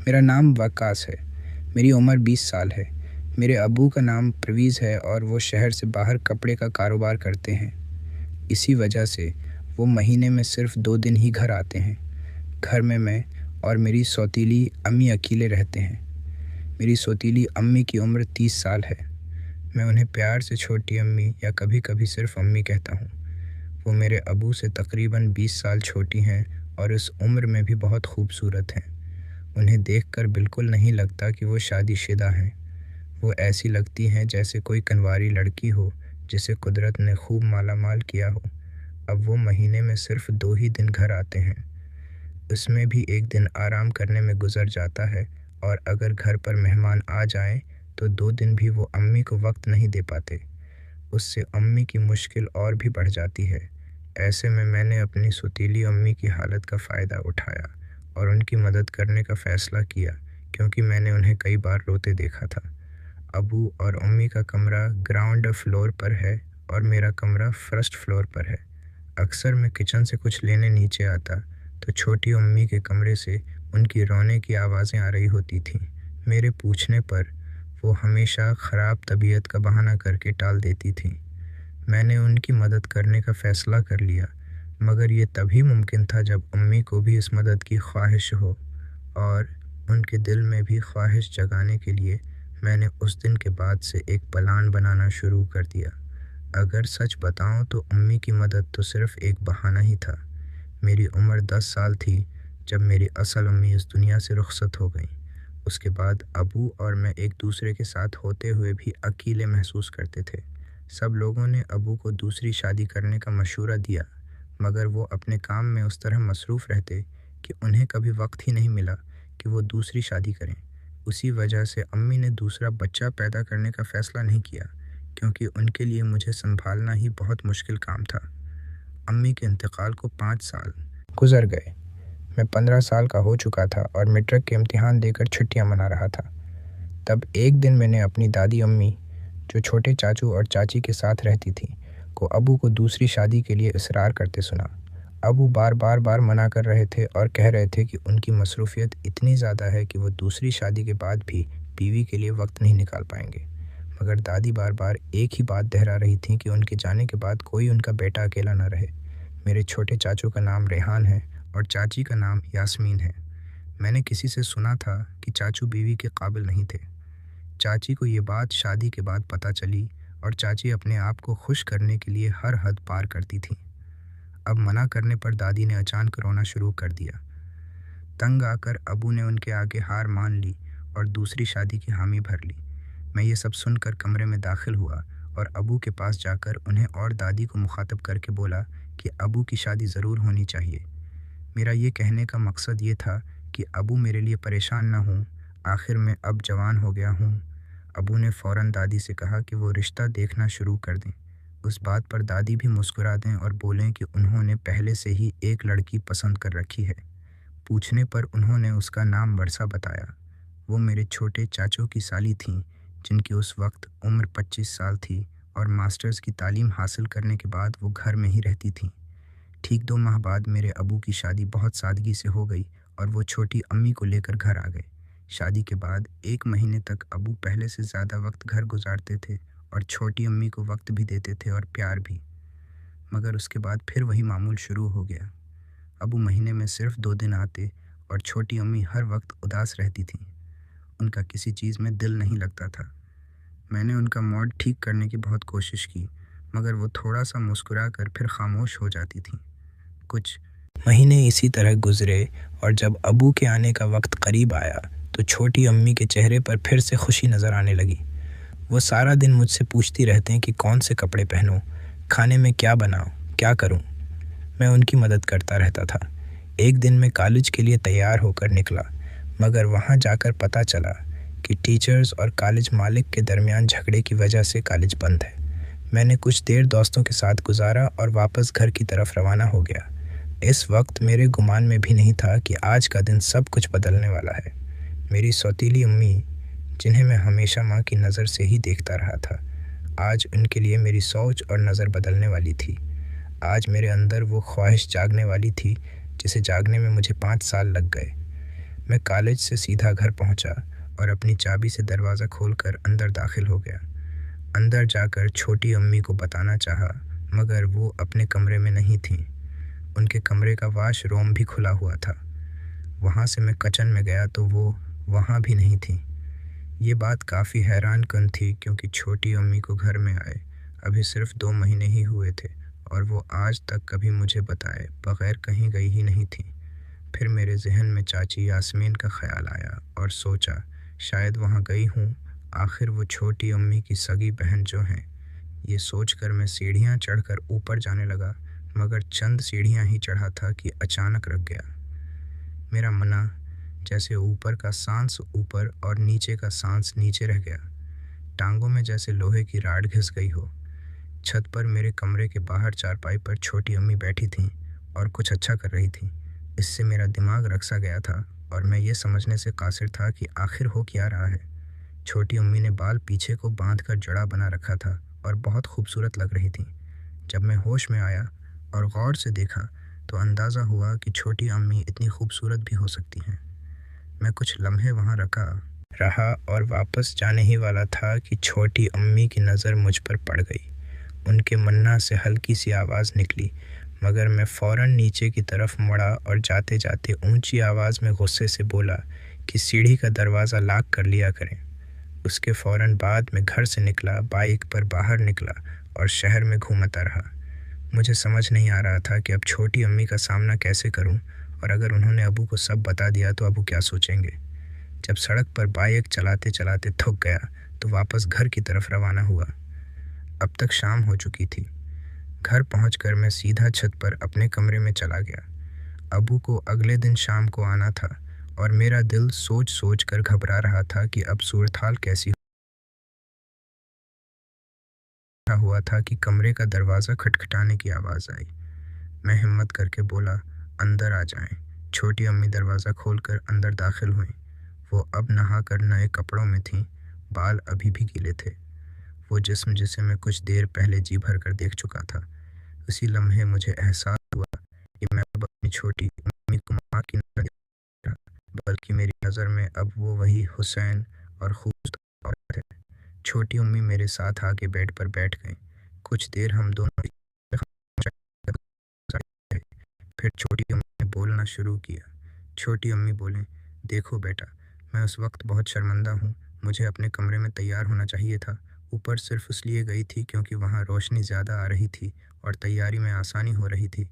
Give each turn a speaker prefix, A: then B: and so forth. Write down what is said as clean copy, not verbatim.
A: میرا نام وقاص ہے۔ میری عمر 20 سال ہے۔ میرے ابو کا نام پرویز ہے اور وہ شہر سے باہر کپڑے کا کاروبار کرتے ہیں۔ اسی وجہ سے وہ مہینے میں صرف 2 دن ہی گھر آتے ہیں۔ گھر میں اور میری سوتیلی امی اکیلے رہتے ہیں۔ میری سوتیلی امی کی عمر 30 سال ہے۔ میں انہیں پیار سے چھوٹی امی یا کبھی کبھی صرف امی کہتا ہوں۔ وہ میرے ابو سے تقریباً 20 سال چھوٹی ہیں اور اس عمر میں بھی بہت خوبصورت ہیں۔ انہیں دیکھ کر بالکل نہیں لگتا کہ وہ شادی شدہ ہیں۔ وہ ایسی لگتی ہیں جیسے کوئی کنواری لڑکی ہو جسے قدرت نے خوب مالا مال کیا ہو۔ اب وہ مہینے میں صرف 2 ہی دن گھر آتے ہیں۔ اس میں بھی ایک دن آرام کرنے میں گزر جاتا ہے اور اگر گھر پر مہمان آ جائیں تو 2 دن بھی وہ امی کو وقت نہیں دے پاتے۔ اس سے امی کی مشکل اور بھی بڑھ جاتی ہے۔ ایسے میں نے اپنی سوتیلی امی کی حالت کا فائدہ اٹھایا اور ان کی مدد کرنے کا فیصلہ کیا کیونکہ میں نے انہیں کئی بار روتے دیکھا تھا۔ ابو اور امی کا کمرہ گراؤنڈ فلور پر ہے اور میرا کمرہ فرسٹ فلور پر ہے۔ اکثر میں کچن سے کچھ لینے نیچے آتا تو چھوٹی امی کے کمرے سے ان کی رونے کی آوازیں آ رہی ہوتی تھیں۔ میرے پوچھنے پر وہ ہمیشہ خراب طبیعت کا بہانہ کر کے ٹال دیتی تھیں۔ میں نے ان کی مدد کرنے کا فیصلہ کر لیا، مگر یہ تبھی ممکن تھا جب امی کو بھی اس مدد کی خواہش ہو، اور ان کے دل میں بھی خواہش جگانے کے لیے میں نے اس دن کے بعد سے ایک پلان بنانا شروع کر دیا۔ اگر سچ بتاؤں تو امی کی مدد تو صرف ایک بہانہ ہی تھا۔ میری عمر 10 سال تھی جب میری اصل امی اس دنیا سے رخصت ہو گئیں۔ اس کے بعد ابو اور میں ایک دوسرے کے ساتھ ہوتے ہوئے بھی اکیلے محسوس کرتے تھے۔ سب لوگوں نے ابو کو دوسری شادی کرنے کا مشورہ دیا، مگر وہ اپنے کام میں اس طرح مصروف رہتے کہ انہیں کبھی وقت ہی نہیں ملا کہ وہ دوسری شادی کریں۔ اسی وجہ سے امی نے دوسرا بچہ پیدا کرنے کا فیصلہ نہیں کیا کیونکہ ان کے لیے مجھے سنبھالنا ہی بہت مشکل کام تھا۔ امی کے انتقال کو 5 سال گزر گئے۔ میں 15 سال کا ہو چکا تھا اور میٹرک کے امتحان دے کر چھٹیاں منا رہا تھا۔ تب ایک دن میں نے اپنی دادی امی، جو چھوٹے چاچو اور چاچی کے ساتھ رہتی تھیں، کو ابو کو دوسری شادی کے لیے اصرار کرتے سنا۔ ابو بار منع کر رہے تھے اور کہہ رہے تھے کہ ان کی مصروفیت اتنی زیادہ ہے کہ وہ دوسری شادی کے بعد بھی بیوی کے لیے وقت نہیں نکال پائیں گے، مگر دادی بار ایک ہی بات دہرا رہی تھیں کہ ان کے جانے کے بعد کوئی ان کا بیٹا اکیلا نہ رہے۔ میرے چھوٹے چاچو کا نام ریحان ہے اور چاچی کا نام یاسمین ہے۔ میں نے کسی سے سنا تھا کہ چاچو بیوی کے قابل نہیں تھے۔ چاچی کو یہ بات شادی کے بعد پتہ چلی اور چاچی اپنے آپ کو خوش کرنے کے لیے ہر حد پار کرتی تھیں۔ اب منع کرنے پر دادی نے اچانک رونا شروع کر دیا۔ تنگ آ کر ابو نے ان کے آگے ہار مان لی اور دوسری شادی کی حامی بھر لی۔ میں یہ سب سن کر کمرے میں داخل ہوا اور ابو کے پاس جا کر انہیں اور دادی کو مخاطب کر کے بولا کہ ابو کی شادی ضرور ہونی چاہیے۔ میرا یہ کہنے کا مقصد یہ تھا کہ ابو میرے لیے پریشان نہ ہوں، آخر میں اب جوان ہو گیا ہوں۔ ابو نے فوراً دادی سے کہا کہ وہ رشتہ دیکھنا شروع کر دیں۔ اس بات پر دادی بھی مسکرا دیں اور بولیں کہ انہوں نے پہلے سے ہی ایک لڑکی پسند کر رکھی ہے۔ پوچھنے پر انہوں نے اس کا نام ورثہ بتایا۔ وہ میرے چھوٹے چاچو کی سالی تھیں جن کی اس وقت عمر 25 سال تھی اور ماسٹرز کی تعلیم حاصل کرنے کے بعد وہ گھر میں ہی رہتی تھیں۔ ٹھیک 2 ماہ بعد میرے ابو کی شادی بہت سادگی سے ہو گئی اور وہ چھوٹی امی کو لے کر گھر آ گئے۔ شادی کے بعد 1 مہینے تک ابو پہلے سے زیادہ وقت گھر گزارتے تھے اور چھوٹی امی کو وقت بھی دیتے تھے اور پیار بھی، مگر اس کے بعد پھر وہی معمول شروع ہو گیا۔ ابو مہینے میں صرف 2 دن آتے اور چھوٹی امی ہر وقت اداس رہتی تھیں۔ ان کا کسی چیز میں دل نہیں لگتا تھا۔ میں نے ان کا موڈ ٹھیک کرنے کی بہت کوشش کی، مگر وہ تھوڑا سا مسکرا کر پھر خاموش ہو جاتی تھیں۔ کچھ مہینے اسی طرح گزرے اور جب ابو کے آنے کا وقت قریب آیا تو چھوٹی امی کے چہرے پر پھر سے خوشی نظر آنے لگی۔ وہ سارا دن مجھ سے پوچھتی رہتے ہیں کہ کون سے کپڑے پہنوں، کھانے میں کیا بناؤں، کیا کروں۔ میں ان کی مدد کرتا رہتا تھا۔ ایک دن میں کالج کے لیے تیار ہو کر نکلا، مگر وہاں جا کر پتہ چلا کہ ٹیچرز اور کالج مالک کے درمیان جھگڑے کی وجہ سے کالج بند ہے۔ میں نے کچھ دیر دوستوں کے ساتھ گزارا اور واپس گھر کی طرف روانہ ہو گیا۔ اس وقت میرے گمان میں بھی نہیں تھا کہ آج کا دن سب کچھ بدلنے والا ہے۔ میری سوتیلی امی، جنہیں میں ہمیشہ ماں کی نظر سے ہی دیکھتا رہا تھا، آج ان کے لیے میری سوچ اور نظر بدلنے والی تھی۔ آج میرے اندر وہ خواہش جاگنے والی تھی جسے جاگنے میں مجھے 5 سال لگ گئے۔ میں کالج سے سیدھا گھر پہنچا اور اپنی چابی سے دروازہ کھول کر اندر داخل ہو گیا۔ اندر جا کر چھوٹی امی کو بتانا چاہا، مگر وہ اپنے کمرے میں نہیں تھیں۔ ان کے کمرے کا واش روم بھی کھلا ہوا تھا۔ وہاں سے میں کچن میں گیا تو وہ وہاں بھی نہیں تھیں۔ یہ بات کافی حیران کن تھی کیونکہ چھوٹی امی کو گھر میں آئے ابھی صرف 2 مہینے ہی ہوئے تھے اور وہ آج تک کبھی مجھے بتائے بغیر کہیں گئی ہی نہیں تھیں۔ پھر میرے ذہن میں چاچی یاسمین کا خیال آیا اور سوچا شاید وہاں گئی ہوں، آخر وہ چھوٹی امی کی سگی بہن جو ہیں۔ یہ سوچ کر میں سیڑھیاں چڑھ کر اوپر جانے لگا، مگر چند سیڑھیاں ہی چڑھا تھا کہ اچانک رک گیا۔ میرا منہ جیسے اوپر کا سانس اوپر اور نیچے کا سانس نیچے رہ گیا، ٹانگوں میں جیسے لوہے کی راڈ گھس گئی ہو۔ چھت پر میرے کمرے کے باہر چارپائی پر چھوٹی امی بیٹھی تھیں اور کچھ اچھا کر رہی تھیں۔ اس سے میرا دماغ رکسا گیا تھا اور میں یہ سمجھنے سے قاصر تھا کہ آخر ہو کیا رہا ہے۔ چھوٹی امی نے بال پیچھے کو باندھ کر جڑا بنا رکھا تھا اور بہت خوبصورت لگ رہی تھیں۔ جب میں ہوش میں آیا اور غور سے دیکھا تو اندازہ ہوا کہ چھوٹی امی اتنی خوبصورت بھی ہو سکتی ہیں۔ میں کچھ لمحے وہاں رہا اور واپس جانے ہی والا تھا کہ چھوٹی امی کی نظر مجھ پر پڑ گئی۔ ان کے منہ سے ہلکی سی آواز نکلی، مگر میں فوراً نیچے کی طرف مڑا اور جاتے جاتے اونچی آواز میں غصے سے بولا کہ سیڑھی کا دروازہ لاک کر لیا کریں۔ اس کے فوراً بعد میں گھر سے نکلا، بائیک پر باہر نکلا اور شہر میں گھومتا رہا۔ مجھے سمجھ نہیں آ رہا تھا کہ اب چھوٹی امی کا سامنا کیسے کروں، اور اگر انہوں نے ابو کو سب بتا دیا تو ابو کیا سوچیں گے۔ جب سڑک پر بائیک چلاتے چلاتے تھک گیا تو واپس گھر کی طرف روانہ ہوا۔ اب تک شام ہو چکی تھی۔ گھر پہنچ کر میں سیدھا چھت پر اپنے کمرے میں چلا گیا۔ ابو کو اگلے دن شام کو آنا تھا اور میرا دل سوچ سوچ کر گھبرا رہا تھا کہ اب صورتحال کیسی ہوا تھا کہ کمرے کا دروازہ کھٹکھٹانے کی آواز آئی۔ میں ہمت کر کے بولا، اندر آ جائیں۔ چھوٹی امی دروازہ کھول کر اندر داخل ہوئیں۔ وہ اب نہا کر نئے کپڑوں میں تھیں، بال ابھی بھی گیلے تھے۔ وہ جسم جسے میں کچھ دیر پہلے جی بھر کر دیکھ چکا تھا۔ اسی لمحے مجھے احساس ہوا کہ میں اب اپنی چھوٹی امی کو ماں کی نظر دیکھ رہا، بلکہ میری نظر میں اب وہ وہی حسین اور خوبصورت عورت ہے۔ چھوٹی امی میرے ساتھ آ کے بیڈ پر بیٹھ گئیں۔ کچھ دیر ہم دونوں گزارے۔ پھر چھوٹی امی نے بولنا شروع کیا۔ چھوٹی امی بولیں، دیکھو بیٹا، میں اس وقت بہت شرمندہ ہوں۔ مجھے اپنے کمرے میں تیار ہونا چاہیے تھا۔ اوپر صرف اس لیے گئی تھی کیونکہ وہاں روشنی زیادہ آ رہی تھی اور تیاری میں آسانی ہو رہی تھی۔